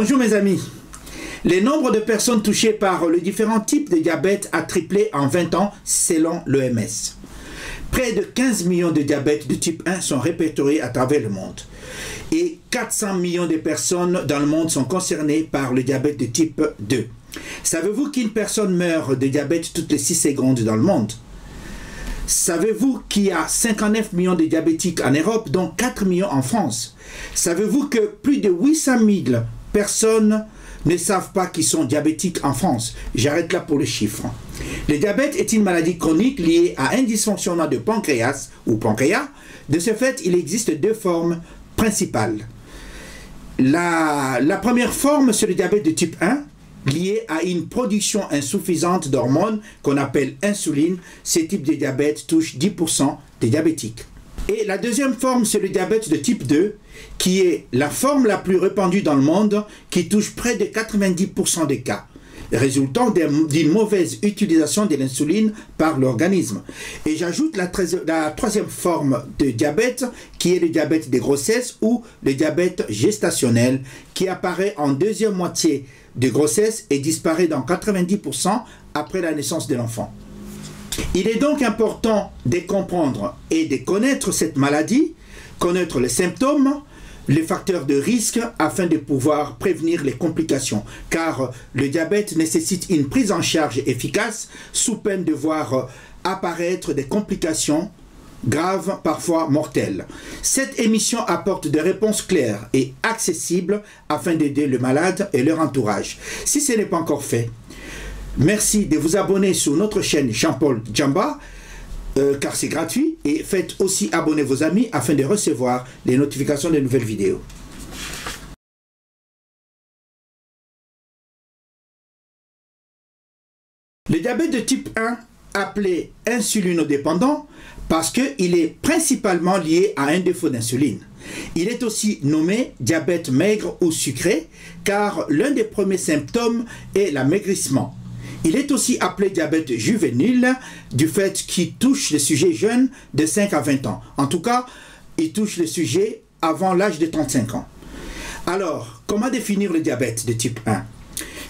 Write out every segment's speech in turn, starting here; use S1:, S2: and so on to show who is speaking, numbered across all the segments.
S1: Bonjour mes amis. Le nombre de personnes touchées par les différents types de diabète a triplé en 20 ans selon l'OMS. Près de 15 millions de diabètes de type 1 sont répertoriés à travers le monde. Et 400 millions de personnes dans le monde sont concernées par le diabète de type 2. Savez-vous qu'une personne meurt de diabète toutes les 6 secondes dans le monde? Savez-vous qu'il y a 59 millions de diabétiques en Europe, dont 4 millions en France? Savez-vous que plus de 800 000 personnes ne savent pas qu'ils sont diabétiques en France? J'arrête là pour le chiffre. Le diabète est une maladie chronique liée à un dysfonctionnement de pancréas ou pancréas. De ce fait, il existe deux formes principales. La première forme, c'est le diabète de type 1, lié à une production insuffisante d'hormones qu'on appelle insuline. Ce type de diabète touche 10% des diabétiques. Et la deuxième forme, c'est le diabète de type 2, qui est la forme la plus répandue dans le monde, qui touche près de 90% des cas, résultant d'une mauvaise utilisation de l'insuline par l'organisme. Et j'ajoute la troisième forme de diabète, qui est le diabète de grossesse ou le diabète gestationnel, qui apparaît en deuxième moitié de grossesse et disparaît dans 90% après la naissance de l'enfant. Il est donc important de comprendre et de connaître cette maladie, connaître les symptômes, les facteurs de risque afin de pouvoir prévenir les complications, car le diabète nécessite une prise en charge efficace sous peine de voir apparaître des complications graves, parfois mortelles. Cette émission apporte des réponses claires et accessibles afin d'aider le malade et leur entourage. Si ce n'est pas encore fait, merci de vous abonner sur notre chaîne Jean-Paul Djamba, car c'est gratuit, et faites aussi abonner vos amis afin de recevoir les notifications des nouvelles vidéos. Le diabète de type 1, appelé insulinodépendant, parce qu'il est principalement lié à un défaut d'insuline. Il est aussi nommé diabète maigre ou sucré, car l'un des premiers symptômes est l'amaigrissement. Il est aussi appelé diabète juvénile du fait qu'il touche les sujets jeunes de 5 à 20 ans. En tout cas, il touche les sujets avant l'âge de 35 ans. Alors, comment définir le diabète de type 1?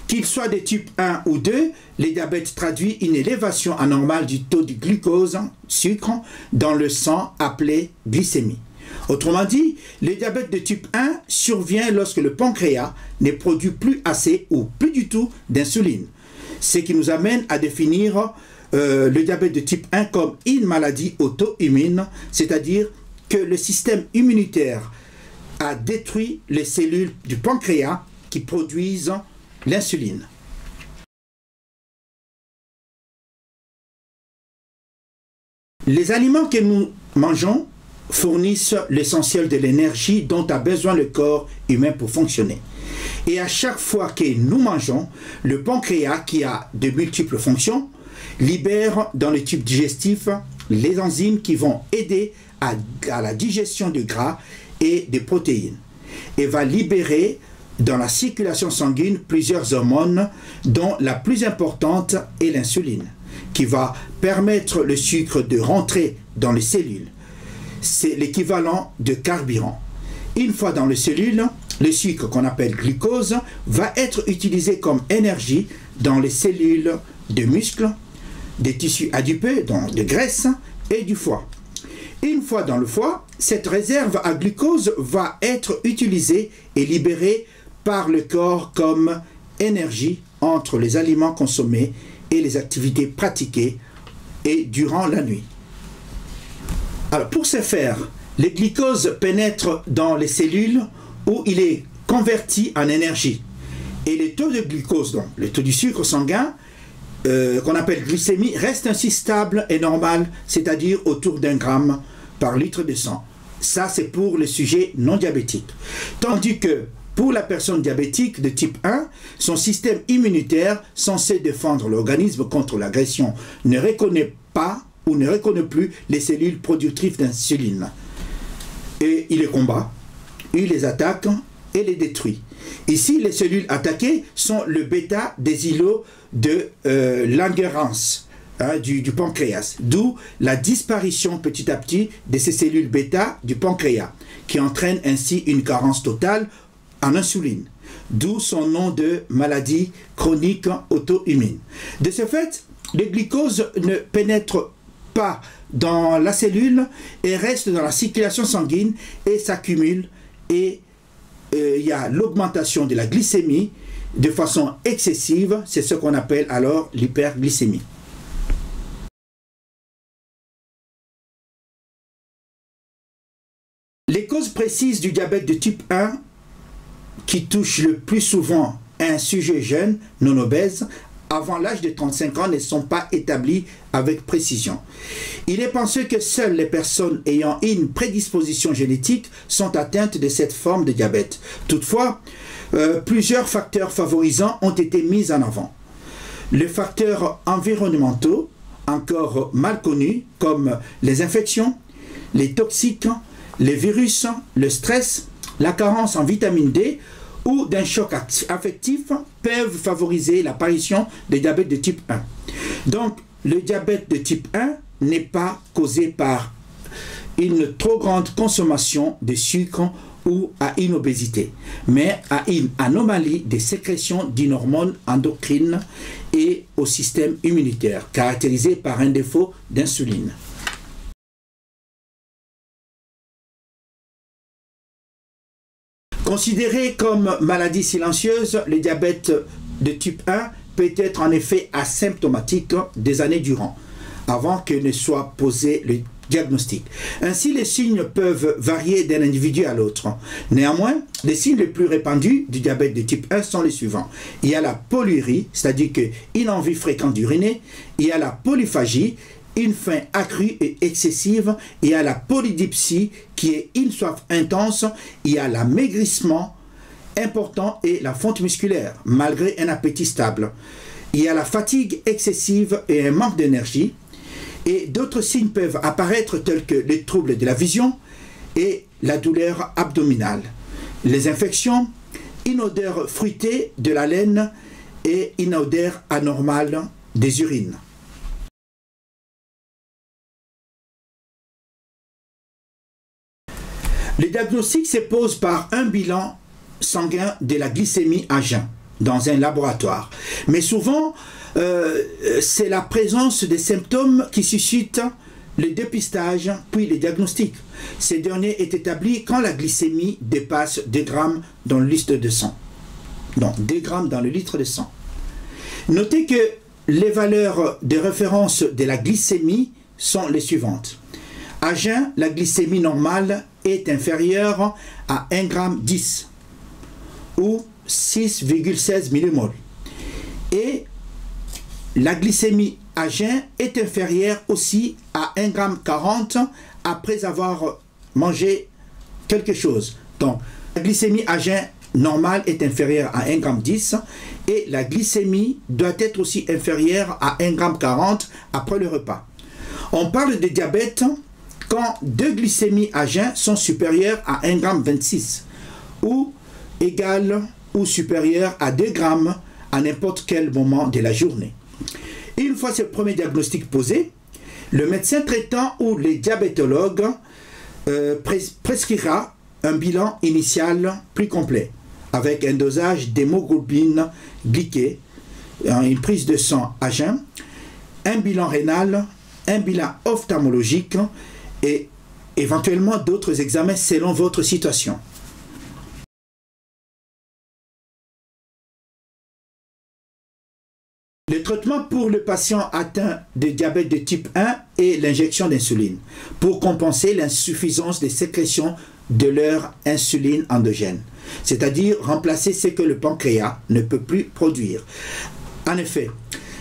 S1: Qu'il soit de type 1 ou 2, le diabète traduit une élévation anormale du taux de glucose, sucre, dans le sang appelé glycémie. Autrement dit, le diabète de type 1 survient lorsque le pancréas ne produit plus assez ou plus du tout d'insuline. Ce qui nous amène à définir le diabète de type 1 comme une maladie auto-immune, c'est-à-dire que le système immunitaire a détruit les cellules du pancréas qui produisent l'insuline. Les aliments que nous mangeons fournissent l'essentiel de l'énergie dont a besoin le corps humain pour fonctionner. Et à chaque fois que nous mangeons, le pancréas, qui a de multiples fonctions, libère dans le tube digestif les enzymes qui vont aider à la digestion du gras et des protéines. Et va libérer dans la circulation sanguine plusieurs hormones, dont la plus importante est l'insuline, qui va permettre le sucre de rentrer dans les cellules. C'est l'équivalent de carburant. Une fois dans les cellules, le sucre qu'on appelle glucose va être utilisé comme énergie dans les cellules de muscles, des tissus adipeux, donc de graisse et du foie. Une fois dans le foie, cette réserve à glucose va être utilisée et libérée par le corps comme énergie entre les aliments consommés et les activités pratiquées et durant la nuit. Alors pour ce faire, le glucose pénètre dans les cellules où il est converti en énergie. Et le taux de glucose, donc le taux du sucre sanguin, qu'on appelle glycémie, reste ainsi stable et normal, c'est-à-dire autour d'1 gramme par litre de sang. Ça, c'est pour les sujets non diabétiques. Tandis que pour la personne diabétique de type 1, son système immunitaire, censé défendre l'organisme contre l'agression, ne reconnaît pas ou ne reconnaît plus les cellules productrices d'insuline. Et il les combat, il les attaque et les détruit. Ici, les cellules attaquées sont le bêta des îlots de Langerhans, du pancréas, d'où la disparition petit à petit de ces cellules bêta du pancréas, qui entraîne ainsi une carence totale en insuline. d'où son nom de maladie chronique auto-immune. De ce fait, le glucose ne pénètre pas dans la cellule et reste dans la circulation sanguine et s'accumule, et il y a l'augmentation de la glycémie de façon excessive, c'est ce qu'on appelle alors l'hyperglycémie. Les causes précises du diabète de type 1 qui touchent le plus souvent un sujet jeune, non obèse, avant l'âge de 35 ans ne sont pas établies avec précision. Il est pensé que seules les personnes ayant une prédisposition génétique sont atteintes de cette forme de diabète. Toutefois, plusieurs facteurs favorisants ont été mis en avant. Les facteurs environnementaux, encore mal connus, comme les infections, les toxiques, les virus, le stress, la carence en vitamine D ou d'un choc affectif peuvent favoriser l'apparition de diabète de type 1. Donc, le diabète de type 1 n'est pas causé par une trop grande consommation de sucre ou à une obésité, mais à une anomalie des sécrétions d'une hormone endocrine et au système immunitaire, caractérisée par un défaut d'insuline. Considéré comme maladie silencieuse, le diabète de type 1 peut être en effet asymptomatique des années durant, avant que ne soit posé le diagnostic. Ainsi, les signes peuvent varier d'un individu à l'autre. Néanmoins, les signes les plus répandus du diabète de type 1 sont les suivants. Il y a la polyurie, c'est-à-dire une envie fréquente d'uriner. Il y a la polyphagie, une faim accrue et excessive. Il y a la polydipsie, qui est une soif intense. Il y a l'amaigrissement important et la fonte musculaire, malgré un appétit stable. Il y a la fatigue excessive et un manque d'énergie. Et d'autres signes peuvent apparaître tels que les troubles de la vision et la douleur abdominale, les infections, une odeur fruitée de la laine et une odeur anormale des urines. Le diagnostic se pose par un bilan sanguin de la glycémie à jeun dans un laboratoire. Mais souvent, c'est la présence des symptômes qui suscite le dépistage puis le diagnostic. Ce dernier est établi quand la glycémie dépasse 2 grammes dans le litre de sang. Donc 2 grammes dans le litre de sang. Notez que les valeurs de référence de la glycémie sont les suivantes. À jeun, la glycémie normale est inférieure à 1,10 g ou 6,16 mmol. Et la glycémie à jeun est inférieure aussi à 1,40 g après avoir mangé quelque chose. Donc, la glycémie à jeun normale est inférieure à 1,10 g et la glycémie doit être aussi inférieure à 1,40 g après le repas. On parle de diabète quand 2 glycémies à jeun sont supérieures à 1,26 g ou égales ou supérieures à 2 grammes à n'importe quel moment de la journée. Et une fois ce premier diagnostic posé, le médecin traitant ou le diabétologue prescrira un bilan initial plus complet avec un dosage d'hémoglobine glyquée, une prise de sang à jeun, un bilan rénal, un bilan ophtalmologique et éventuellement d'autres examens selon votre situation. Le traitement pour le patient atteint de diabète de type 1 est l'injection d'insuline pour compenser l'insuffisance des sécrétions de leur insuline endogène, c'est-à-dire remplacer ce que le pancréas ne peut plus produire. En effet,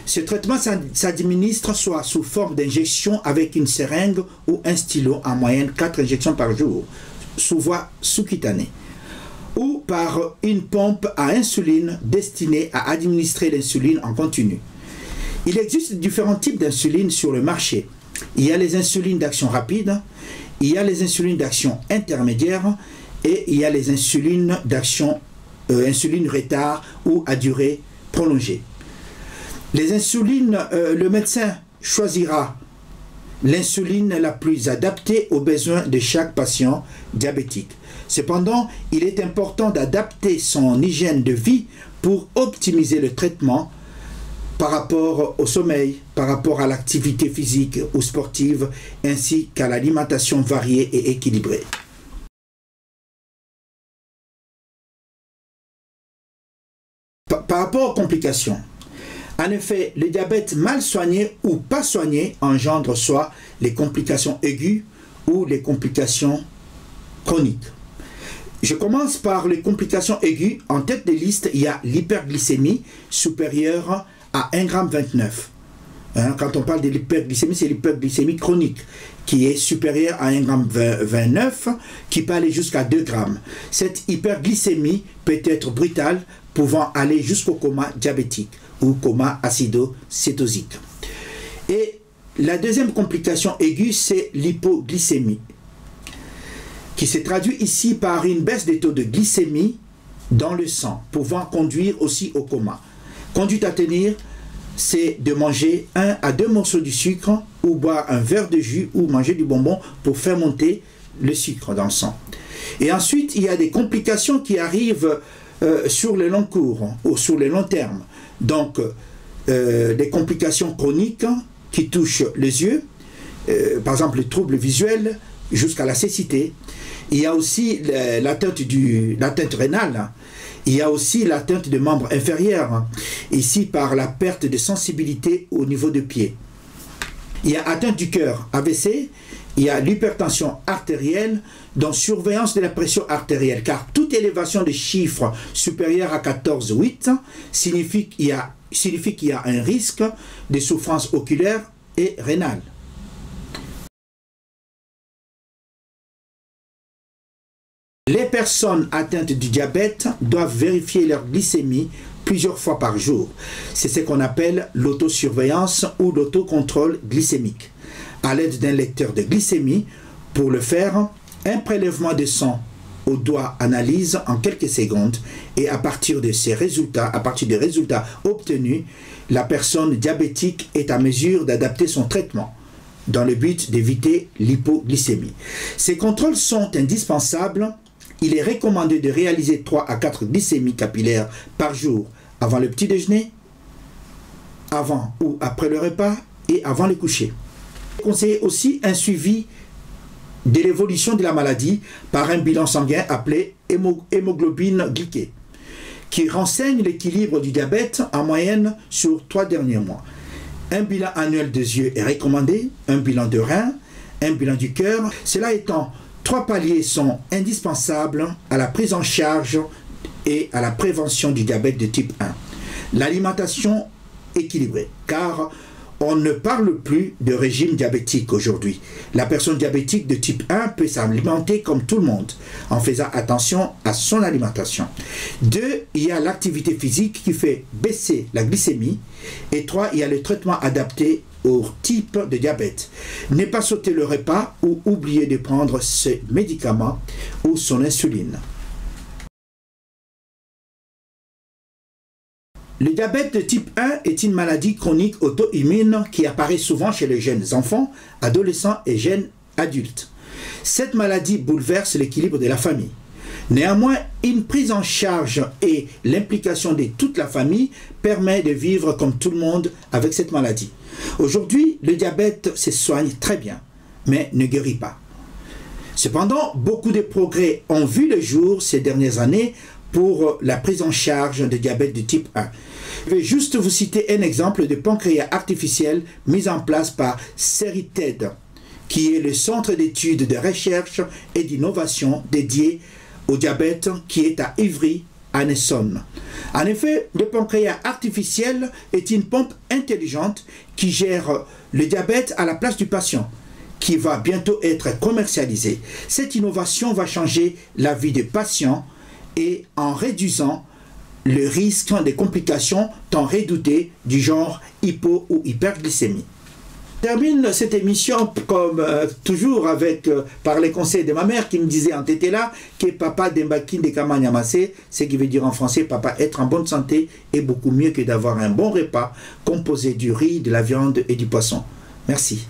S1: ce traitement s'administre soit sous forme d'injection avec une seringue ou un stylo, en moyenne 4 injections par jour, sous voie sous-cutanée, ou par une pompe à insuline destinée à administrer l'insuline en continu. Il existe différents types d'insuline sur le marché. Il y a les insulines d'action rapide, il y a les insulines d'action intermédiaire et il y a les insulines d'action insuline retard ou à durée prolongée. Les insulines, le médecin choisira l'insuline la plus adaptée aux besoins de chaque patient diabétique. Cependant, il est important d'adapter son hygiène de vie pour optimiser le traitement par rapport au sommeil, par rapport à l'activité physique ou sportive, ainsi qu'à l'alimentation variée et équilibrée. Par rapport aux complications, en effet, le diabète mal soigné ou pas soigné engendre soit les complications aiguës ou les complications chroniques. Je commence par les complications aiguës. En tête de liste, il y a l'hyperglycémie supérieure à 1,29 g. Quand on parle de l'hyperglycémie, c'est l'hyperglycémie chronique qui est supérieure à 1,29 g, qui peut aller jusqu'à 2 g. Cette hyperglycémie peut être brutale, pouvant aller jusqu'au coma diabétique ou coma acidocétosique. Et la deuxième complication aiguë, c'est l'hypoglycémie, qui se traduit ici par une baisse des taux de glycémie dans le sang, pouvant conduire aussi au coma. Conduite à tenir, c'est de manger 1 à 2 morceaux de sucre ou boire un verre de jus ou manger du bonbon pour faire monter le sucre dans le sang. Et ensuite, il y a des complications qui arrivent sur le long cours ou sur le long terme. Donc, des complications chroniques qui touchent les yeux, par exemple les troubles visuels jusqu'à la cécité. Il y a aussi l'atteinte rénale. Il y a aussi l'atteinte des membres inférieurs, ici par la perte de sensibilité au niveau des pieds. Il y a atteinte du cœur, AVC. Il y a l'hypertension artérielle, donc surveillance de la pression artérielle, car toute élévation de chiffres supérieurs à 14,8 signifie qu'il y a un risque de souffrance oculaire et rénale. Les personnes atteintes du diabète doivent vérifier leur glycémie plusieurs fois par jour. C'est ce qu'on appelle l'autosurveillance ou l'autocontrôle glycémique. À l'aide d'un lecteur de glycémie, pour le faire, un prélèvement de sang au doigt analyse en quelques secondes et à partir de ces résultats, à partir des résultats obtenus, la personne diabétique est à mesure d'adapter son traitement dans le but d'éviter l'hypoglycémie. Ces contrôles sont indispensables. Il est recommandé de réaliser 3 à 4 glycémies capillaires par jour avant le petit déjeuner, avant ou après le repas et avant le coucher. Conseiller aussi un suivi de l'évolution de la maladie par un bilan sanguin appelé hémoglobine glyquée, qui renseigne l'équilibre du diabète en moyenne sur 3 derniers mois. Un bilan annuel des yeux est recommandé, un bilan de rein, un bilan du cœur. Cela étant, 3 paliers sont indispensables à la prise en charge et à la prévention du diabète de type 1. L'alimentation équilibrée, car on ne parle plus de régime diabétique aujourd'hui. La personne diabétique de type 1 peut s'alimenter comme tout le monde, en faisant attention à son alimentation. 2, il y a l'activité physique qui fait baisser la glycémie. Et 3, il y a le traitement adapté au type de diabète. Ne pas sauter le repas ou oublier de prendre ses médicaments ou son insuline. Le diabète de type 1 est une maladie chronique auto-immune qui apparaît souvent chez les jeunes enfants, adolescents et jeunes adultes. Cette maladie bouleverse l'équilibre de la famille. Néanmoins, une prise en charge et l'implication de toute la famille permet de vivre comme tout le monde avec cette maladie. Aujourd'hui, le diabète se soigne très bien, mais ne guérit pas. Cependant, beaucoup de progrès ont vu le jour ces dernières années pour la prise en charge de diabète de type 1. Je vais juste vous citer un exemple de pancréas artificiel mis en place par CERITED, qui est le centre d'études de recherche et d'innovation dédié au diabète qui est à Ivry, en Essonne. En effet, le pancréas artificiel est une pompe intelligente qui gère le diabète à la place du patient, qui va bientôt être commercialisée. Cette innovation va changer la vie des patients et en réduisant le risque des complications tant redoutées du genre hypo ou hyperglycémie. Je termine cette émission comme toujours avec par les conseils de ma mère qui me disait en tété là que papa d'embakin de kamanyamase, ce qui veut dire en français papa être en bonne santé est beaucoup mieux que d'avoir un bon repas composé du riz, de la viande et du poisson. Merci.